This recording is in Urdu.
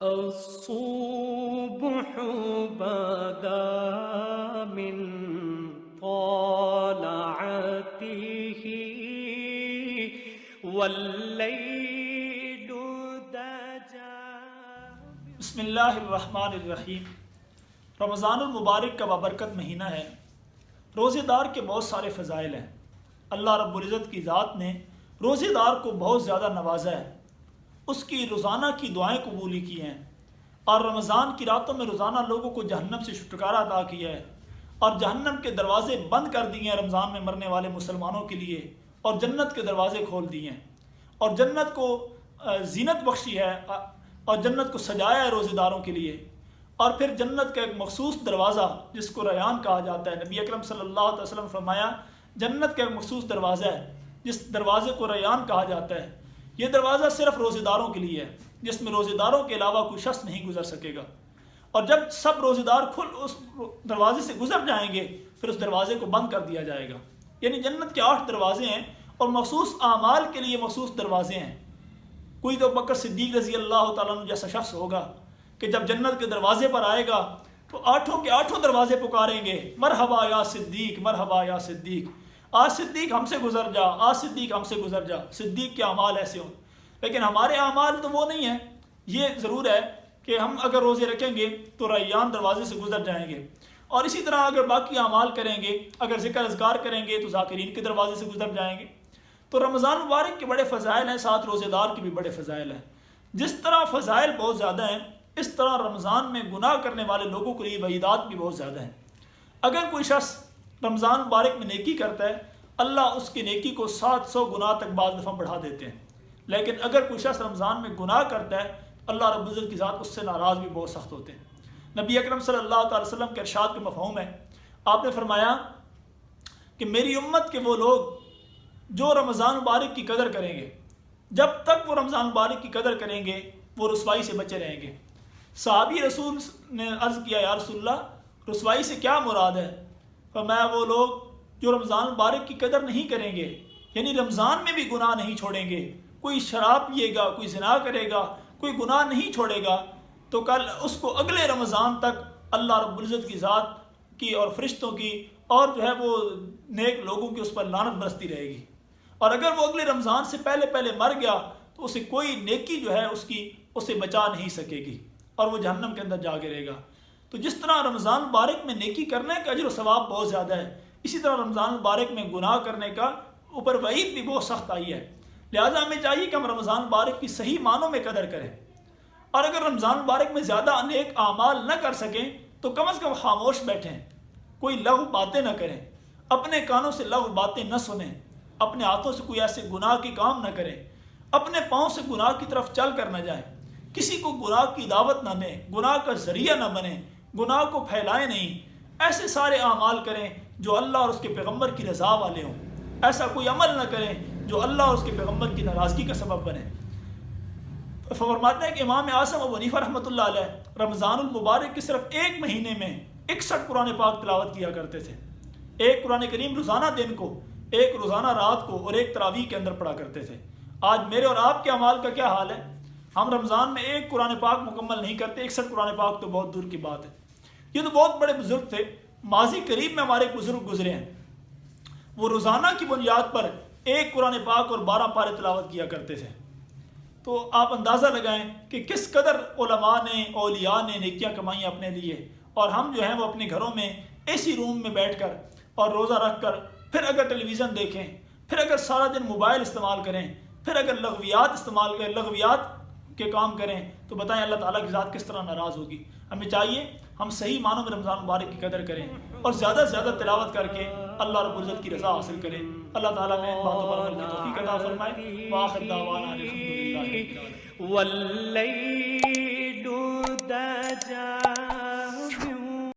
الصبح بدا من طلعته والليل دجى. بسم اللہ الرحمن الرحیم. رمضان المبارک کا بابرکت مہینہ ہے. روزے دار کے بہت سارے فضائل ہیں. اللہ رب العزت کی ذات نے روزے دار کو بہت زیادہ نوازا ہے. اس کی روزانہ کی دعائیں قبولی کی ہیں، اور رمضان کی راتوں میں روزانہ لوگوں کو جہنم سے چھٹکارا عطا کیا ہے، اور جہنم کے دروازے بند کر دیے ہیں رمضان میں مرنے والے مسلمانوں کے لیے، اور جنت کے دروازے کھول دیے ہیں، اور جنت کو زینت بخشی ہے، اور جنت کو سجایا ہے روزے داروں کے لیے. اور پھر جنت کا ایک مخصوص دروازہ جس کو ریان کہا جاتا ہے، نبی اکرم صلی اللہ علیہ وسلم فرمایا جنت کا ایک مخصوص دروازہ ہے جس دروازے کو ریان کہا جاتا ہے. یہ دروازہ صرف روزے داروں کے لیے ہے، جس میں روزے داروں کے علاوہ کوئی شخص نہیں گزر سکے گا. اور جب سب روزے دار اس دروازے سے گزر جائیں گے پھر اس دروازے کو بند کر دیا جائے گا. یعنی جنت کے 8 دروازے ہیں اور مخصوص اعمال کے لیے مخصوص دروازے ہیں. کوئی تو ابوبکر صدیق رضی اللہ تعالیٰ عنہ جیسا شخص ہوگا کہ جب جنت کے دروازے پر آئے گا تو 8 کے 8 دروازے پکاریں گے، مرحبا یا صدیق، مرحبا یا صدیق، آج صدیق ہم سے گزر جا، آج صدیق ہم سے گزر جا. صدیق کے اعمال ایسے ہوں. لیکن ہمارے اعمال تو وہ نہیں ہیں. یہ ضرور ہے کہ ہم اگر روزے رکھیں گے تو ریان دروازے سے گزر جائیں گے، اور اسی طرح اگر باقی اعمال کریں گے، اگر ذکر اذکار کریں گے تو ذاکرین کے دروازے سے گزر جائیں گے. تو رمضان مبارک کے بڑے فضائل ہیں، ساتھ روزے دار کے بھی بڑے فضائل ہیں. جس طرح فضائل بہت زیادہ ہیں اس طرح رمضان میں گناہ کرنے والے لوگوں کے لیے وعیدات بھی بہت زیادہ ہیں. اگر کوئی شخص رمضان مبارک میں نیکی کرتا ہے اللہ اس کی نیکی کو 700 گناہ تک بعض دفعہ بڑھا دیتے ہیں. لیکن اگر کوئی شخص رمضان میں گناہ کرتا ہے اللہ رب العزت کی ذات اس سے ناراض بھی بہت سخت ہوتے ہیں. نبی اکرم صلی اللہ تعالی وسلم کے ارشاد کے مفہوم ہے، آپ نے فرمایا کہ میری امت کے وہ لوگ جو رمضان مبارک کی قدر کریں گے، جب تک وہ رمضان مبارک کی قدر کریں گے وہ رسوائی سے بچے رہیں گے. صحابی رسول نے عرض کیا یا رسول اللہ رسوائی سے کیا مراد ہے؟ فرمایا وہ لوگ جو رمضان مبارک کی قدر نہیں کریں گے، یعنی رمضان میں بھی گناہ نہیں چھوڑیں گے. کوئی شراب پیے گا، کوئی زنا کرے گا، کوئی گناہ نہیں چھوڑے گا تو کل اس کو اگلے رمضان تک اللہ رب العزت کی ذات کی اور فرشتوں کی اور جو ہے وہ نیک لوگوں کی اس پر لعنت برستی رہے گی. اور اگر وہ اگلے رمضان سے پہلے مر گیا تو اسے کوئی نیکی جو ہے اسے بچا نہیں سکے گی اور وہ جہنم کے اندر جا گرے گا. تو جس طرح رمضان مبارک میں نیکی کرنے کا اجر و ثواب بہت زیادہ ہے، اسی طرح رمضان مبارک میں گناہ کرنے کا اوپر وعید بھی بہت سخت آئی ہے. لہٰذا ہمیں چاہیے کہ ہم رمضان مبارک کی صحیح معنوں میں قدر کریں، اور اگر رمضان مبارک میں زیادہ نیک اعمال نہ کر سکیں تو کم از کم خاموش بیٹھیں، کوئی لغو باتیں نہ کریں، اپنے کانوں سے لغو باتیں نہ سنیں، اپنے ہاتھوں سے کوئی ایسے گناہ کی کام نہ کریں، اپنے پاؤں سے گناہ کی طرف چل کر نہ جائیں، کسی کو گناہ کی دعوت نہ دیں، گناہ کا ذریعہ نہ بنیں، گناہ کو پھیلائیں نہیں. ایسے سارے اعمال کریں جو اللہ اور اس کے پیغمبر کی رضا والے ہوں. ایسا کوئی عمل نہ کریں جو اللہ اور اس کے پیغمبر کی ناراضگی کا سبب بنے. فرماتے ہیں کہ امام اعظم ابو حنیفہ رحمۃ اللہ علیہ رمضان المبارک کے صرف ایک مہینے میں 61 قرآن پاک تلاوت کیا کرتے تھے. ایک قرآن کریم روزانہ دن کو، ایک روزانہ رات کو اور ایک تراویح کے اندر پڑھا کرتے تھے. آج میرے اور آپ کے اعمال کا کیا حال ہے؟ ہم رمضان میں ایک قرآن پاک مکمل نہیں کرتے، 61 قرآن پاک تو بہت دور کی بات ہے. یہ تو بہت بڑے بزرگ تھے، ماضی قریب میں ہمارے ایک بزرگ گزرے ہیں، وہ روزانہ کی بنیاد پر ایک قرآن پاک اور 12 پارے تلاوت کیا کرتے تھے. تو آپ اندازہ لگائیں کہ کس قدر علماء نے، اولیاء نے نیکیاں کمائیں اپنے لیے، اور ہم جو ہیں وہ اپنے گھروں میں اسی روم میں بیٹھ کر اور روزہ رکھ کر پھر اگر ٹیلی ویژن دیکھیں، پھر اگر سارا دن موبائل استعمال کریں، پھر اگر لغویات کے کام کریں تو بتائیں اللہ تعالیٰ کی ذات کس طرح ناراض ہوگی. ہمیں چاہیے ہم صحیح معنوں میں رمضان مبارک کی قدر کریں اور زیادہ سے زیادہ تلاوت کر کے اللہ رب العزت کی رضا حاصل کریں. اللہ تعالیٰ میں باتوں پر عمل کی توفیق عطا فرمائے. وآخر دعوانا الحمدللہ رب العالمین. والليل دجى